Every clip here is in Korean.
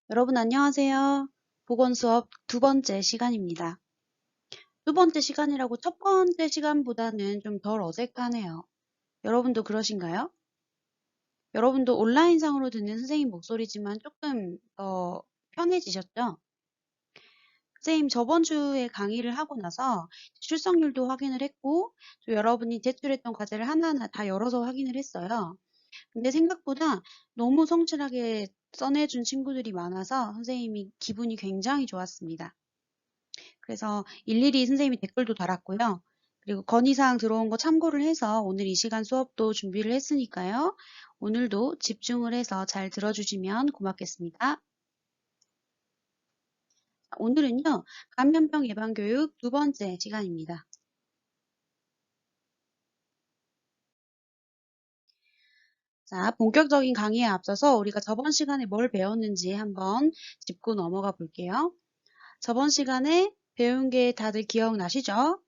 여러분 안녕하세요. 보건 수업 두 번째 시간입니다. 두 번째 시간이라고 첫 번째 시간보다는 좀 덜 어색하네요. 여러분도 그러신가요? 여러분도 온라인상으로 듣는 선생님 목소리지만 조금 더 편해지셨죠? 선생님 저번 주에 강의를 하고 나서 출석률도 확인을 했고 또 여러분이 제출했던 과제를 하나하나 다 열어서 확인을 했어요. 근데 생각보다 너무 성실하게 써내준 친구들이 많아서 선생님이 기분이 굉장히 좋았습니다. 그래서 일일이 선생님이 댓글도 달았고요. 그리고 건의사항 들어온 거 참고를 해서 오늘 이 시간 수업도 준비를 했으니까요. 오늘도 집중을 해서 잘 들어주시면 고맙겠습니다. 오늘은요, 감염병 예방교육 두 번째 시간입니다. 자, 본격적인 강의에 앞서서 우리가 저번 시간에 뭘 배웠는지 한번 짚고 넘어가 볼게요. 저번 시간에 배운 게 다들 기억나시죠?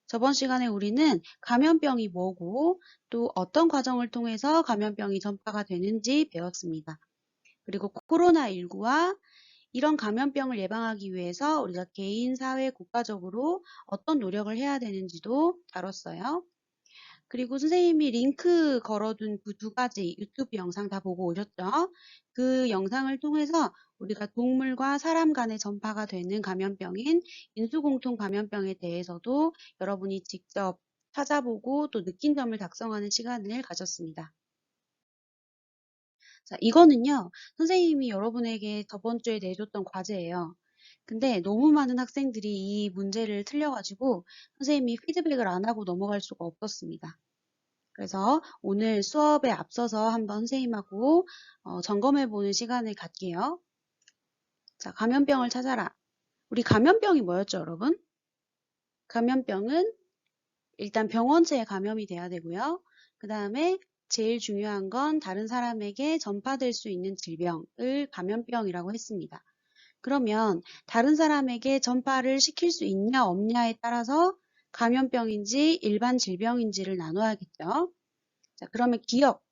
저번 시간에 우리는 감염병이 뭐고 또 어떤 과정을 통해서 감염병이 전파가 되는지 배웠습니다. 그리고 코로나19와 이런 감염병을 예방하기 위해서 우리가 개인, 사회, 국가적으로 어떤 노력을 해야 되는지도 다뤘어요. 그리고 선생님이 링크 걸어둔 그 두 가지 유튜브 영상 다 보고 오셨죠? 그 영상을 통해서 우리가 동물과 사람 간에 전파가 되는 감염병인 인수공통 감염병에 대해서도 여러분이 직접 찾아보고 또 느낀 점을 작성하는 시간을 가졌습니다. 자, 이거는요, 선생님이 여러분에게 저번 주에 내줬던 과제예요. 근데 너무 많은 학생들이 이 문제를 틀려가지고 선생님이 피드백을 안 하고 넘어갈 수가 없었습니다. 그래서 오늘 수업에 앞서서 한번 선생님하고 점검해보는 시간을 갖게요. 자, 감염병을 찾아라. 우리 감염병이 뭐였죠, 여러분? 감염병은 일단 병원체에 감염이 돼야 되고요. 그 다음에 제일 중요한 건 다른 사람에게 전파될 수 있는 질병을 감염병이라고 했습니다. 그러면 다른 사람에게 전파를 시킬 수 있냐 없냐에 따라서 감염병인지 일반 질병인지를 나눠야겠죠. 자, 그러면 기억.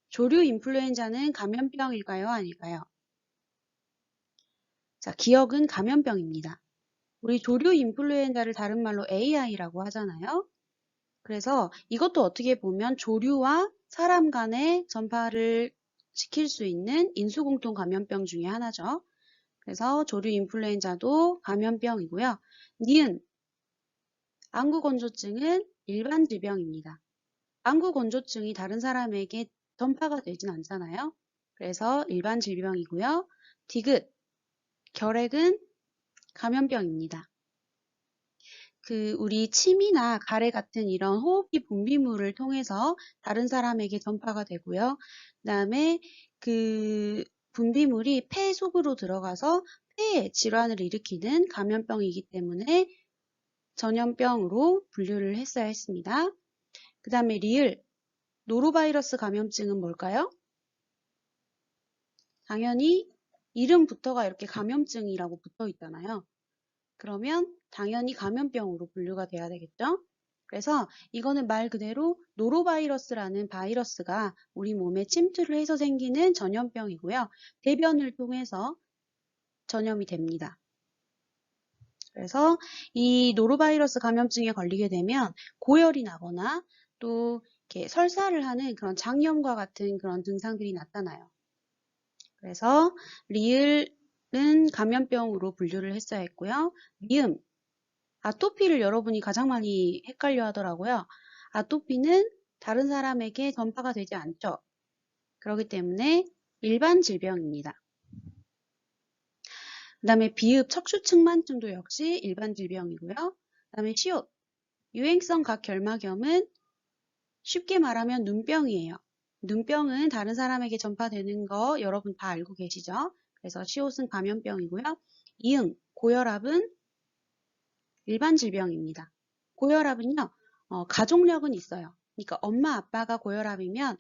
조류 인플루엔자는 감염병일까요? 아닐까요? 자, 기억은 감염병입니다. 우리 조류 인플루엔자를 다른 말로 AI라고 하잖아요. 그래서 이것도 어떻게 보면 조류와 사람 간의 전파를 시킬 수 있는 인수공통 감염병 중에 하나죠. 그래서 조류 인플루엔자도 감염병이고요. 니은, 안구건조증은 일반 질병입니다. 안구건조증이 다른 사람에게 전파가 되진 않잖아요. 그래서 일반 질병이고요. 디귿, 결핵은 감염병입니다. 우리 침이나 가래 같은 이런 호흡기 분비물을 통해서 다른 사람에게 전파가 되고요. 그다음에 그 분비물이 폐 속으로 들어가서 폐에 질환을 일으키는 감염병이기 때문에 전염병으로 분류를 했어야 했습니다. 그 다음에 리을, 노로바이러스 감염증은 뭘까요? 당연히 이름부터가 이렇게 감염증이라고 붙어 있잖아요. 그러면 당연히 감염병으로 분류가 돼야 되겠죠? 그래서 이거는 말 그대로 노로바이러스라는 바이러스가 우리 몸에 침투를 해서 생기는 전염병이고요. 대변을 통해서 전염이 됩니다. 그래서 이 노로바이러스 감염증에 걸리게 되면 고열이 나거나 또 이렇게 설사를 하는 그런 장염과 같은 그런 증상들이 나타나요. 그래서 리을은 감염병으로 분류를 했어야 했고요. 미음, 아토피를 여러분이 가장 많이 헷갈려 하더라고요. 아토피는 다른 사람에게 전파가 되지 않죠. 그렇기 때문에 일반 질병입니다. 그 다음에 비읍, 척추측만증도 역시 일반 질병이고요. 그 다음에 시옷, 유행성 각결막염은 쉽게 말하면 눈병이에요. 눈병은 다른 사람에게 전파되는 거 여러분 다 알고 계시죠? 그래서 시옷은 감염병이고요. 이응, 고혈압은 일반 질병입니다. 고혈압은요, 가족력은 있어요. 그러니까 엄마 아빠가 고혈압이면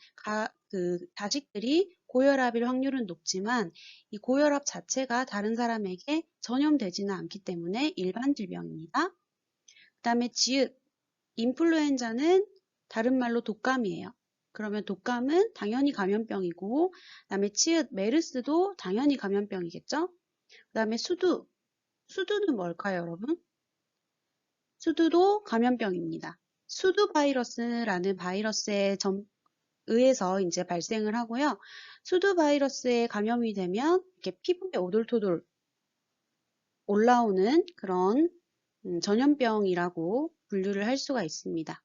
자식들이 고혈압일 확률은 높지만 이 고혈압 자체가 다른 사람에게 전염되지는 않기 때문에 일반 질병입니다. 그 다음에 지읒, 인플루엔자는 다른 말로 독감이에요. 그러면 독감은 당연히 감염병이고, 그다음에 치읓, 메르스도 당연히 감염병이겠죠? 그다음에 수두는 뭘까요, 여러분? 수두도 감염병입니다. 수두 바이러스라는 바이러스에 의해서 이제 발생을 하고요. 수두 바이러스에 감염이 되면 이렇게 피부에 오돌토돌 올라오는 그런 전염병이라고 분류를 할 수가 있습니다.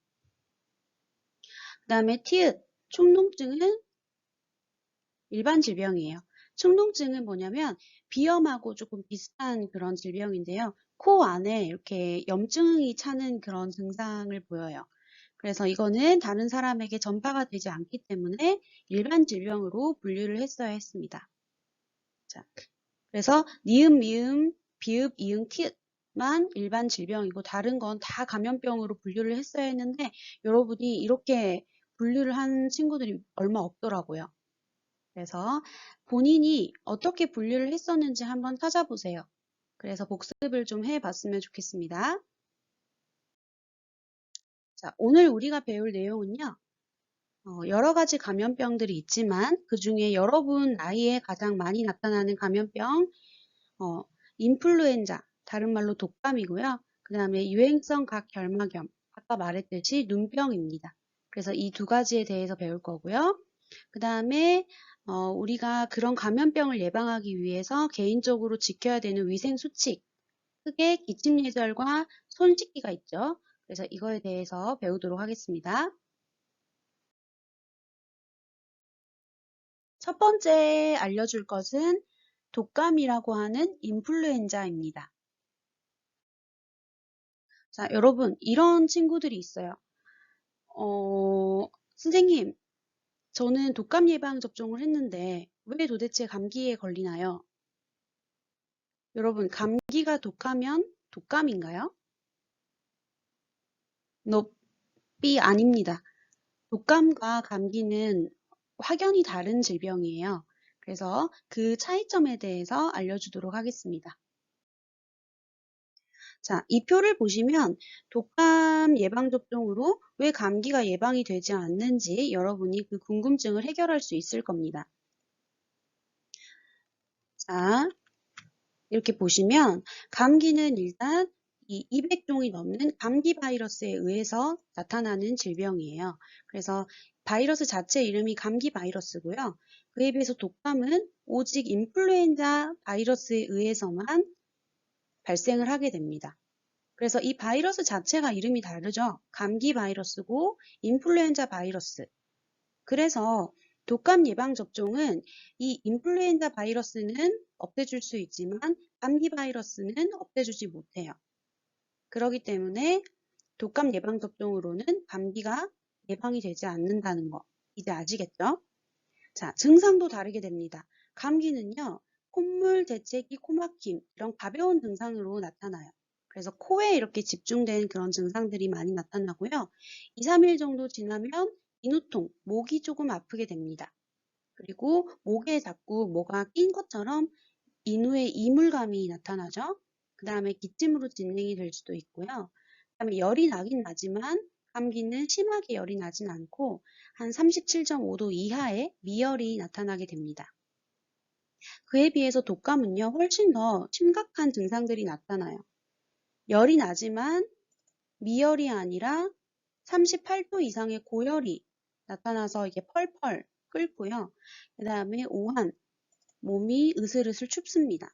그 다음에 티읕, 충농증은 일반 질병이에요. 충농증은 뭐냐면 비염하고 조금 비슷한 그런 질병인데요. 코 안에 이렇게 염증이 차는 그런 증상을 보여요. 그래서 이거는 다른 사람에게 전파가 되지 않기 때문에 일반 질병으로 분류를 했어야 했습니다. 자, 그래서 니은, 미음, 비읍, 이응, 티읕만 일반 질병이고 다른 건 다 감염병으로 분류를 했어야 했는데 여러분이 이렇게 분류를 한 친구들이 얼마 없더라고요. 그래서 본인이 어떻게 분류를 했었는지 한번 찾아보세요. 그래서 복습을 좀 해봤으면 좋겠습니다. 자, 오늘 우리가 배울 내용은요. 여러 가지 감염병들이 있지만 그 중에 여러분 나이에 가장 많이 나타나는 감염병, 인플루엔자, 다른 말로 독감이고요. 그 다음에 유행성 각결막염, 아까 말했듯이 눈병입니다. 그래서 이 두 가지에 대해서 배울 거고요. 그 다음에 우리가 그런 감염병을 예방하기 위해서 개인적으로 지켜야 되는 위생 수칙, 크게 기침 예절과 손 씻기가 있죠. 그래서 이거에 대해서 배우도록 하겠습니다. 첫 번째 알려줄 것은 독감이라고 하는 인플루엔자입니다. 자, 여러분, 이런 친구들이 있어요. 선생님, 저는 독감 예방 접종을 했는데 왜 도대체 감기에 걸리나요? 여러분, 감기가 독하면 독감인가요? nope, 아닙니다. 독감과 감기는 확연히 다른 질병이에요. 그래서 그 차이점에 대해서 알려주도록 하겠습니다. 자, 이 표를 보시면 독감 예방접종으로 왜 감기가 예방이 되지 않는지 여러분이 그 궁금증을 해결할 수 있을 겁니다. 자, 이렇게 보시면 감기는 일단 이 200종이 넘는 감기 바이러스에 의해서 나타나는 질병이에요. 그래서 바이러스 자체 이름이 감기 바이러스고요. 그에 비해서 독감은 오직 인플루엔자 바이러스에 의해서만 발생을 하게 됩니다. 그래서 이 바이러스 자체가 이름이 다르죠. 감기 바이러스고 인플루엔자 바이러스. 그래서 독감 예방 접종은 이 인플루엔자 바이러스는 없애줄 수 있지만 감기 바이러스는 없애주지 못해요. 그렇기 때문에 독감 예방 접종으로는 감기가 예방이 되지 않는다는 거 이제 아시겠죠? 자, 증상도 다르게 됩니다. 감기는요, 콧물, 재채기, 코막힘 이런 가벼운 증상으로 나타나요. 그래서 코에 이렇게 집중된 그런 증상들이 많이 나타나고요. 2, 3일 정도 지나면 인후통, 목이 조금 아프게 됩니다. 그리고 목에 자꾸 뭐가 낀 것처럼 인후에 이물감이 나타나죠. 그 다음에 기침으로 진행이 될 수도 있고요. 그 다음에 열이 나긴 나지만 감기는 심하게 열이 나진 않고 한 37.5도 이하의 미열이 나타나게 됩니다. 그에 비해서 독감은요, 훨씬 더 심각한 증상들이 나타나요. 열이 나지만 미열이 아니라 38도 이상의 고열이 나타나서 이게 펄펄 끓고요. 그 다음에 오한, 몸이 으슬으슬 춥습니다.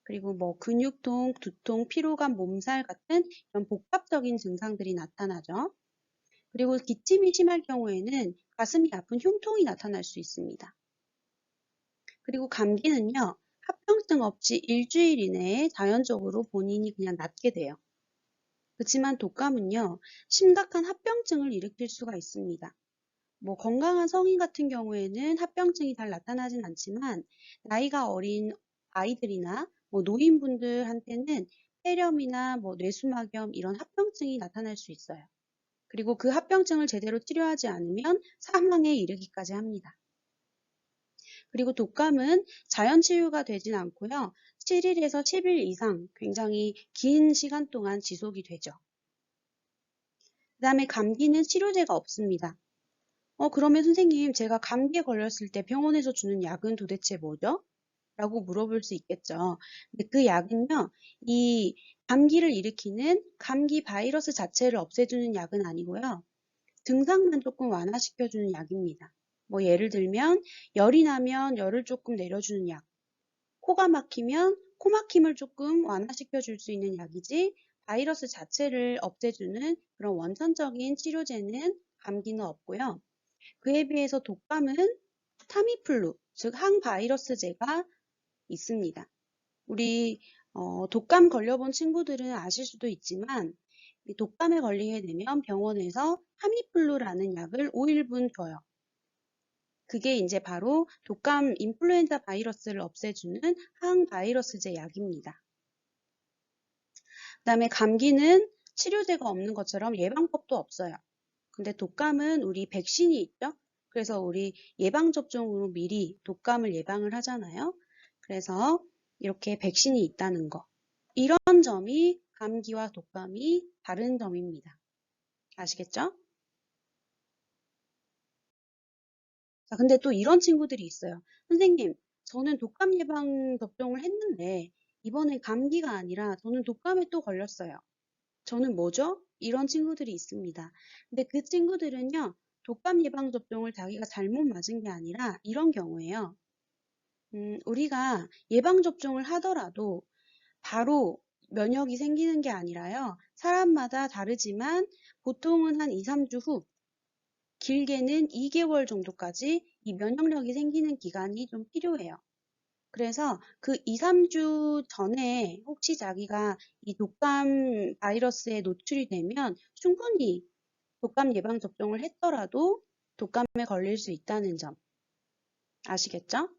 그리고 뭐 근육통, 두통, 피로감, 몸살 같은 이런 복합적인 증상들이 나타나죠. 그리고 기침이 심할 경우에는 가슴이 아픈 흉통이 나타날 수 있습니다. 그리고 감기는요, 합병증 없이 일주일 이내에 자연적으로 본인이 그냥 낫게 돼요. 그렇지만 독감은요, 심각한 합병증을 일으킬 수가 있습니다. 뭐 건강한 성인 같은 경우에는 합병증이 잘 나타나진 않지만 나이가 어린 아이들이나 뭐 노인분들한테는 폐렴이나 뭐 뇌수막염 이런 합병증이 나타날 수 있어요. 그리고 그 합병증을 제대로 치료하지 않으면 사망에 이르기까지 합니다. 그리고 독감은 자연 치유가 되진 않고요. 7일에서 10일 이상 굉장히 긴 시간 동안 지속이 되죠. 그 다음에 감기는 치료제가 없습니다. 그러면 선생님, 제가 감기에 걸렸을 때 병원에서 주는 약은 도대체 뭐죠? 라고 물어볼 수 있겠죠. 근데 그 약은요, 이 감기를 일으키는 감기 바이러스 자체를 없애주는 약은 아니고요. 증상만 조금 완화시켜주는 약입니다. 뭐 예를 들면 열이 나면 열을 조금 내려주는 약, 코가 막히면 코 막힘을 조금 완화시켜 줄 수 있는 약이지 바이러스 자체를 없애주는 그런 원천적인 치료제는 감기는 없고요. 그에 비해서 독감은 타미플루, 즉 항바이러스제가 있습니다. 우리 독감 걸려본 친구들은 아실 수도 있지만 이 독감에 걸리게 되면 병원에서 타미플루라는 약을 5일분 줘요. 그게 이제 바로 독감 인플루엔자 바이러스를 없애주는 항바이러스제 약입니다. 그다음에 감기는 치료제가 없는 것처럼 예방법도 없어요. 근데 독감은 우리 백신이 있죠? 그래서 우리 예방접종으로 미리 독감을 예방을 하잖아요. 그래서 이렇게 백신이 있다는 거. 이런 점이 감기와 독감이 다른 점입니다. 아시겠죠? 자, 근데 또 이런 친구들이 있어요. 선생님, 저는 독감 예방 접종을 했는데 이번에 감기가 아니라 저는 독감에 또 걸렸어요. 저는 뭐죠? 이런 친구들이 있습니다. 근데 그 친구들은요, 독감 예방 접종을 자기가 잘못 맞은 게 아니라 이런 경우에요. 우리가 예방 접종을 하더라도 바로 면역이 생기는 게 아니라요. 사람마다 다르지만 보통은 한 2, 3주 후, 길게는 2개월 정도까지 이 면역력이 생기는 기간이 좀 필요해요. 그래서 그 2, 3주 전에 혹시 자기가 이 독감 바이러스에 노출이 되면 충분히 독감 예방 접종을 했더라도 독감에 걸릴 수 있다는 점 아시겠죠?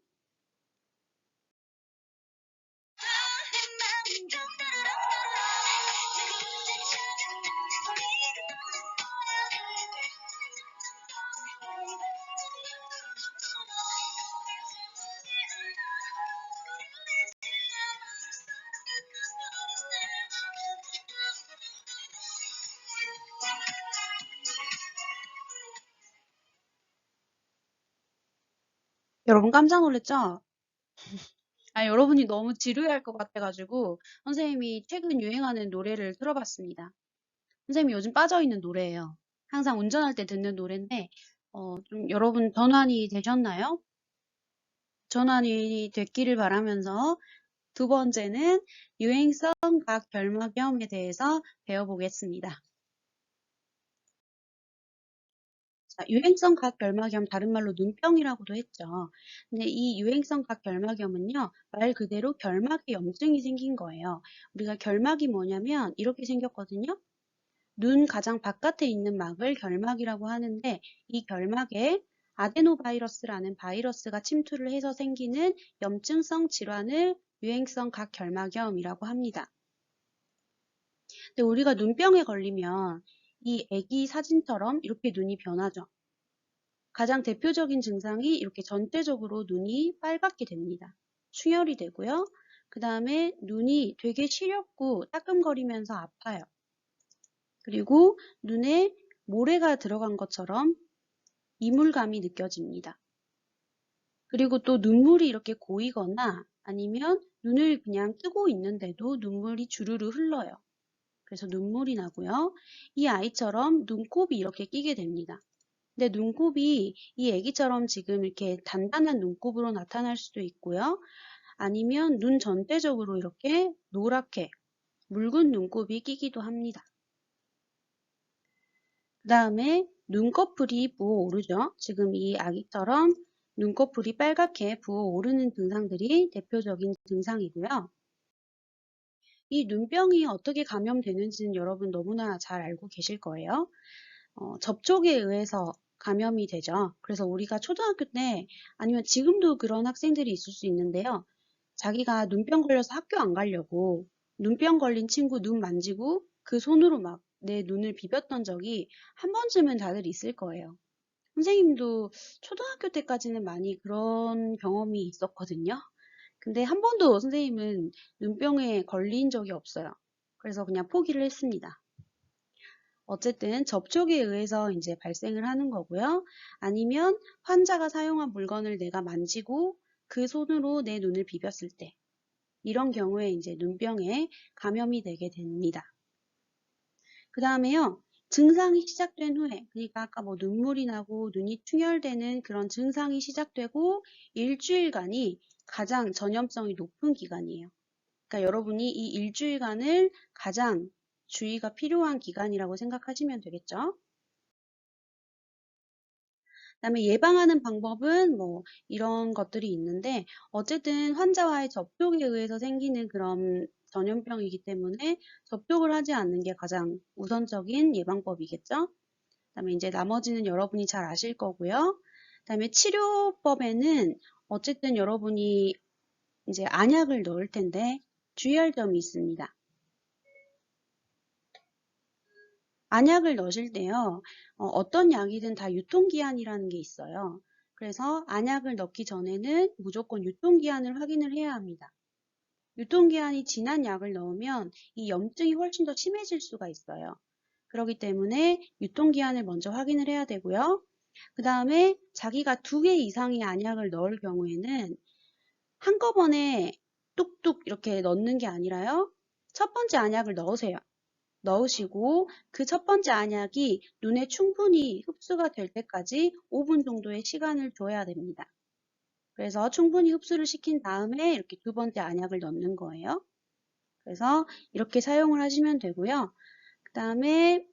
여러분 깜짝 놀랐죠? 여러분이 너무 지루해할 것 같아가지고 선생님이 최근 유행하는 노래를 틀어봤습니다. 선생님이 요즘 빠져있는 노래예요. 항상 운전할 때 듣는 노래인데 좀 여러분 전환이 되셨나요? 전환이 됐기를 바라면서 두 번째는 유행성 각 결막염에 대해서 배워보겠습니다. 자, 유행성 각결막염 다른 말로 눈병이라고도 했죠. 근데 이 유행성 각결막염은요, 말 그대로 결막에 염증이 생긴 거예요. 우리가 결막이 뭐냐면 이렇게 생겼거든요. 눈 가장 바깥에 있는 막을 결막이라고 하는데 이 결막에 아데노바이러스라는 바이러스가 침투를 해서 생기는 염증성 질환을 유행성 각결막염이라고 합니다. 근데 우리가 눈병에 걸리면 이 아기 사진처럼 이렇게 눈이 변하죠. 가장 대표적인 증상이 이렇게 전체적으로 눈이 빨갛게 됩니다. 충혈이 되고요. 그 다음에 눈이 되게 시렵고 따끔거리면서 아파요. 그리고 눈에 모래가 들어간 것처럼 이물감이 느껴집니다. 그리고 또 눈물이 이렇게 고이거나 아니면 눈을 그냥 뜨고 있는데도 눈물이 주르르 흘러요. 그래서 눈물이 나고요. 이 아이처럼 눈곱이 이렇게 끼게 됩니다. 근데 눈곱이 이 애기처럼 지금 이렇게 단단한 눈곱으로 나타날 수도 있고요. 아니면 눈 전체적으로 이렇게 노랗게 묽은 눈곱이 끼기도 합니다. 그 다음에 눈꺼풀이 부어오르죠. 지금 이 아기처럼 눈꺼풀이 빨갛게 부어오르는 증상들이 대표적인 증상이고요. 이 눈병이 어떻게 감염되는지는 여러분 너무나 잘 알고 계실 거예요. 접촉에 의해서 감염이 되죠. 그래서 우리가 초등학교 때 아니면 지금도 그런 학생들이 있을 수 있는데요. 자기가 눈병 걸려서 학교 안 가려고 눈병 걸린 친구 눈 만지고 그 손으로 막 내 눈을 비볐던 적이 한 번쯤은 다들 있을 거예요. 선생님도 초등학교 때까지는 많이 그런 경험이 있었거든요. 근데 한 번도 선생님은 눈병에 걸린 적이 없어요. 그래서 그냥 포기를 했습니다. 어쨌든 접촉에 의해서 이제 발생을 하는 거고요. 아니면 환자가 사용한 물건을 내가 만지고 그 손으로 내 눈을 비볐을 때 이런 경우에 이제 눈병에 감염이 되게 됩니다. 그 다음에요. 증상이 시작된 후에, 그러니까 아까 뭐 눈물이 나고 눈이 충혈되는 그런 증상이 시작되고 일주일간이 가장 전염성이 높은 기간이에요. 그러니까 여러분이 이 일주일간을 가장 주의가 필요한 기간이라고 생각하시면 되겠죠. 그다음에 예방하는 방법은 뭐 이런 것들이 있는데 어쨌든 환자와의 접촉에 의해서 생기는 그런 전염병이기 때문에 접촉을 하지 않는 게 가장 우선적인 예방법이겠죠. 그다음에 이제 나머지는 여러분이 잘 아실 거고요. 그다음에 치료법에는 어쨌든 여러분이 이제 안약을 넣을 텐데 주의할 점이 있습니다. 안약을 넣으실 때요, 어떤 약이든 다 유통기한이라는 게 있어요. 그래서 안약을 넣기 전에는 무조건 유통기한을 확인을 해야 합니다. 유통기한이 지난 약을 넣으면 이 염증이 훨씬 더 심해질 수가 있어요. 그렇기 때문에 유통기한을 먼저 확인을 해야 되고요. 그 다음에 자기가 2개 이상의 안약을 넣을 경우에는 한꺼번에 뚝뚝 이렇게 넣는 게 아니라요. 첫 번째 안약을 넣으세요. 넣으시고 그 첫 번째 안약이 눈에 충분히 흡수가 될 때까지 5분 정도의 시간을 줘야 됩니다. 그래서 충분히 흡수를 시킨 다음에 이렇게 두 번째 안약을 넣는 거예요. 그래서 이렇게 사용을 하시면 되고요. 그 다음에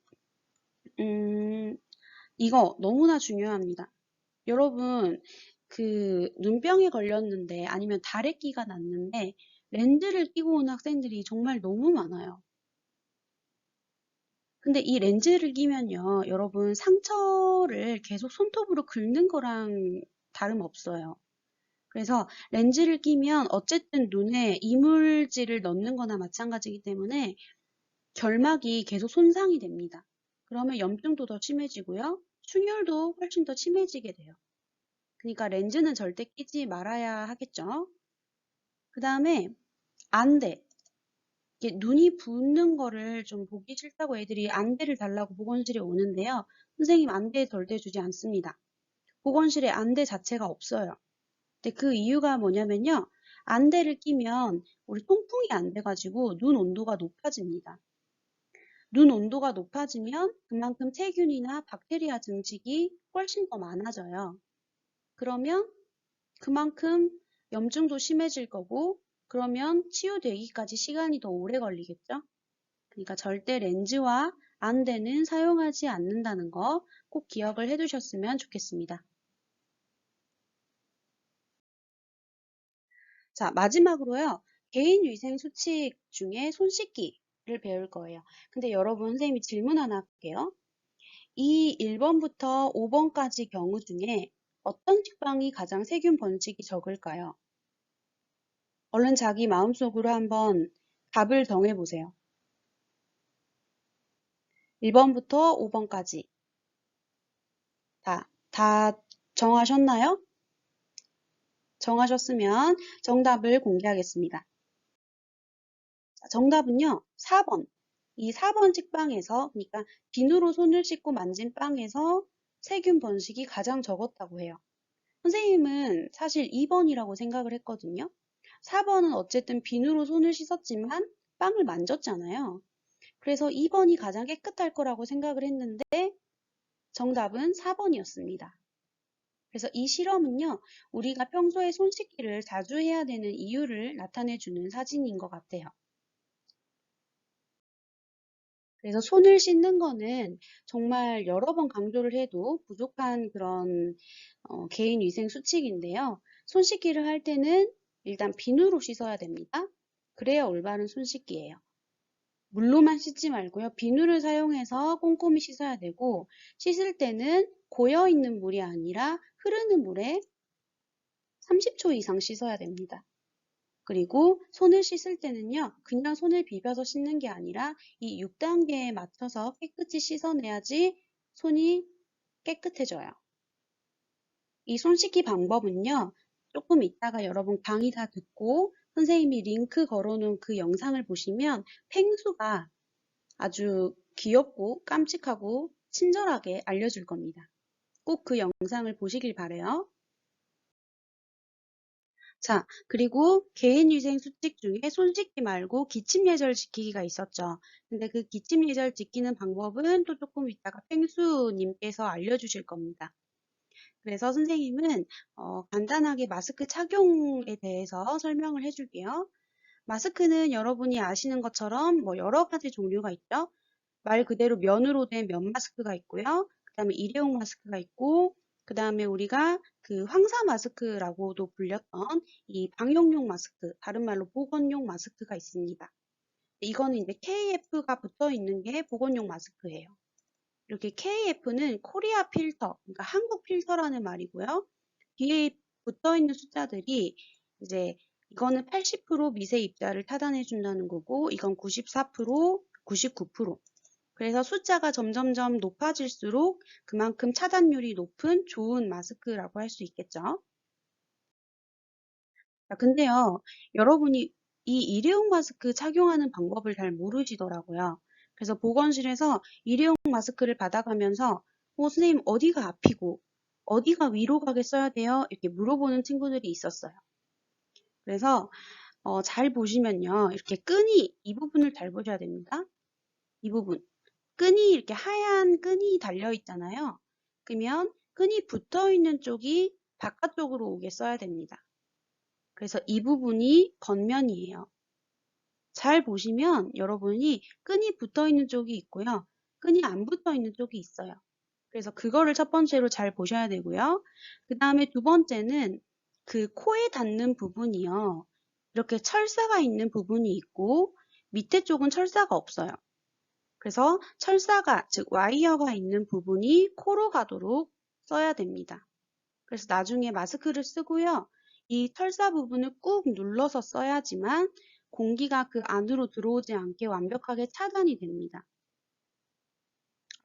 이거 너무나 중요합니다. 여러분 그 눈병에 걸렸는데 아니면 다래끼가 났는데 렌즈를 끼고 온 학생들이 정말 너무 많아요. 근데 이 렌즈를 끼면요, 여러분 상처를 계속 손톱으로 긁는 거랑 다름없어요. 그래서 렌즈를 끼면 어쨌든 눈에 이물질을 넣는 거나 마찬가지이기 때문에 결막이 계속 손상이 됩니다. 그러면 염증도 더 심해지고요. 충혈도 훨씬 더 심해지게 돼요. 그러니까 렌즈는 절대 끼지 말아야 하겠죠. 그 다음에 안대. 이게 눈이 붓는 거를 좀 보기 싫다고 애들이 안대를 달라고 보건실에 오는데요. 선생님 안대 절대 주지 않습니다. 보건실에 안대 자체가 없어요. 근데 그 이유가 뭐냐면요. 안대를 끼면 우리 통풍이 안 돼가지고 눈 온도가 높아집니다. 눈 온도가 높아지면 그만큼 세균이나 박테리아 증식이 훨씬 더 많아져요. 그러면 그만큼 염증도 심해질 거고 그러면 치유되기까지 시간이 더 오래 걸리겠죠? 그러니까 절대 렌즈와 안대는 사용하지 않는다는 거 꼭 기억을 해두셨으면 좋겠습니다. 자, 마지막으로요. 개인위생 수칙 중에 손 씻기를 배울 거예요. 근데 여러분, 선생님이 질문 하나 할게요. 이 1번부터 5번까지 경우 중에 어떤 식빵이 가장 세균 번식이 적을까요? 얼른 자기 마음속으로 한번 답을 정해보세요. 1번부터 5번까지. 다 정하셨나요? 정하셨으면 정답을 공개하겠습니다. 자, 정답은요, 4번. 이 4번 식빵에서, 그러니까 비누로 손을 씻고 만진 빵에서 세균 번식이 가장 적었다고 해요. 선생님은 사실 2번이라고 생각을 했거든요. 4번은 어쨌든 비누로 손을 씻었지만 빵을 만졌잖아요. 그래서 2번이 가장 깨끗할 거라고 생각을 했는데 정답은 4번이었습니다. 그래서 이 실험은요, 우리가 평소에 손 씻기를 자주 해야 되는 이유를 나타내주는 사진인 것 같아요. 그래서 손을 씻는 거는 정말 여러 번 강조를 해도 부족한 그런 개인 위생 수칙인데요. 손 씻기를 할 때는 일단 비누로 씻어야 됩니다. 그래야 올바른 손 씻기예요. 물로만 씻지 말고요. 비누를 사용해서 꼼꼼히 씻어야 되고 씻을 때는 고여 있는 물이 아니라 흐르는 물에 30초 이상 씻어야 됩니다. 그리고 손을 씻을 때는요, 그냥 손을 비벼서 씻는 게 아니라 이 6단계에 맞춰서 깨끗이 씻어내야지 손이 깨끗해져요. 이 손 씻기 방법은요, 조금 이따가 여러분 강의 다 듣고 선생님이 링크 걸어놓은 그 영상을 보시면 펭수가 아주 귀엽고 깜찍하고 친절하게 알려줄 겁니다. 꼭 그 영상을 보시길 바래요. 자, 그리고 개인위생 수칙 중에 손 씻기 말고 기침 예절 지키기가 있었죠. 근데 그 기침 예절 지키는 방법은 또 조금 이따가 펭수님께서 알려주실 겁니다. 그래서 선생님은 간단하게 마스크 착용에 대해서 설명을 해줄게요. 마스크는 여러분이 아시는 것처럼 뭐 여러 가지 종류가 있죠. 말 그대로 면으로 된 면 마스크가 있고요. 그다음에 일회용 마스크가 있고, 그다음에 우리가 그 황사 마스크라고도 불렸던 이 방역용 마스크, 다른 말로 보건용 마스크가 있습니다. 이거는 이제 KF가 붙어 있는 게 보건용 마스크예요. 이렇게 KF는 코리아 필터, 그러니까 한국 필터라는 말이고요. 뒤에 붙어 있는 숫자들이 이제 이거는 80% 미세 입자를 차단해 준다는 거고, 이건 94%, 99%. 그래서 숫자가 점점점 높아질수록 그만큼 차단율이 높은 좋은 마스크라고 할 수 있겠죠. 자, 근데요, 여러분이 이 일회용 마스크 착용하는 방법을 잘 모르시더라고요. 그래서 보건실에서 일회용 마스크를 받아가면서 선생님 어디가 앞이고 어디가 위로 가게 써야 돼요? 이렇게 물어보는 친구들이 있었어요. 그래서 잘 보시면요. 이렇게 끈이 이 부분을 잘 보셔야 됩니다. 이 부분. 끈이 이렇게 하얀 끈이 달려 있잖아요. 그러면 끈이 붙어 있는 쪽이 바깥쪽으로 오게 써야 됩니다. 그래서 이 부분이 겉면이에요. 잘 보시면 여러분이 끈이 붙어 있는 쪽이 있고요. 끈이 안 붙어 있는 쪽이 있어요. 그래서 그거를 첫 번째로 잘 보셔야 되고요. 그 다음에 두 번째는 그 코에 닿는 부분이요. 이렇게 철사가 있는 부분이 있고 밑에 쪽은 철사가 없어요. 그래서 철사가, 즉 와이어가 있는 부분이 코로 가도록 써야 됩니다. 그래서 나중에 마스크를 쓰고요. 이 철사 부분을 꾹 눌러서 써야지만 공기가 그 안으로 들어오지 않게 완벽하게 차단이 됩니다.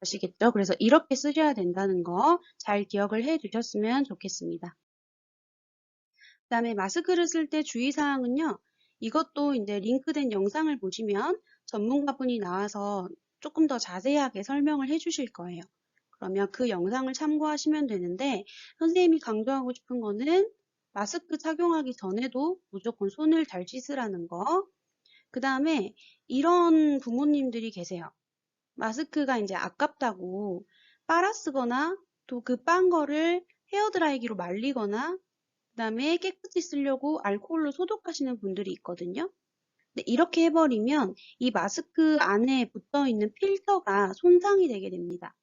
아시겠죠? 그래서 이렇게 쓰셔야 된다는 거 잘 기억을 해 두셨으면 좋겠습니다. 그 다음에 마스크를 쓸 때 주의사항은요. 이것도 이제 링크된 영상을 보시면 전문가분이 나와서 조금 더 자세하게 설명을 해 주실 거예요. 그러면 그 영상을 참고하시면 되는데 선생님이 강조하고 싶은 거는 마스크 착용하기 전에도 무조건 손을 잘 씻으라는 거. 그 다음에 이런 부모님들이 계세요. 마스크가 이제 아깝다고 빨아 쓰거나 또 그 빤 거를 헤어드라이기로 말리거나 그다음에 깨끗이 쓰려고 알코올로 소독하시는 분들이 있거든요. 근데 이렇게 해버리면 이 마스크 안에 붙어 있는 필터가 손상이 되게 됩니다.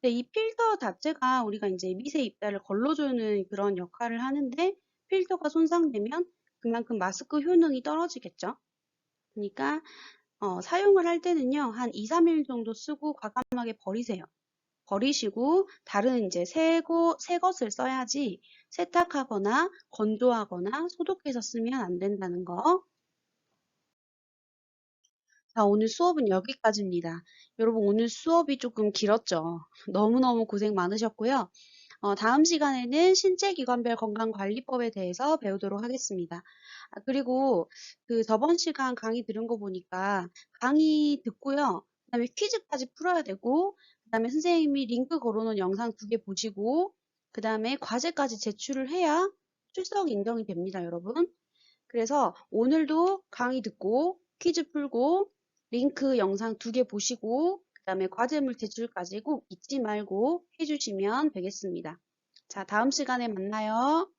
근데 이 필터 자체가 우리가 이제 미세 입자를 걸러주는 그런 역할을 하는데 필터가 손상되면 그만큼 마스크 효능이 떨어지겠죠. 그러니까 사용을 할 때는요, 한 2, 3일 정도 쓰고 과감하게 버리세요. 버리시고 다른 이제 새 것을 써야지 세탁하거나 건조하거나 소독해서 쓰면 안 된다는 거. 자, 오늘 수업은 여기까지입니다. 여러분 오늘 수업이 조금 길었죠? 너무너무 고생 많으셨고요. 다음 시간에는 신체기관별 건강관리법에 대해서 배우도록 하겠습니다. 그리고 그 저번 시간 강의 들은 거 보니까 강의 듣고요. 그다음에 퀴즈까지 풀어야 되고, 그다음에 선생님이 링크 걸어놓은 영상 2개 보시고, 그다음에 과제까지 제출을 해야 출석 인정이 됩니다, 여러분. 그래서 오늘도 강의 듣고 퀴즈 풀고 링크 영상 2개 보시고 그다음에 과제물 제출까지 꼭 잊지 말고 해주시면 되겠습니다. 자, 다음 시간에 만나요.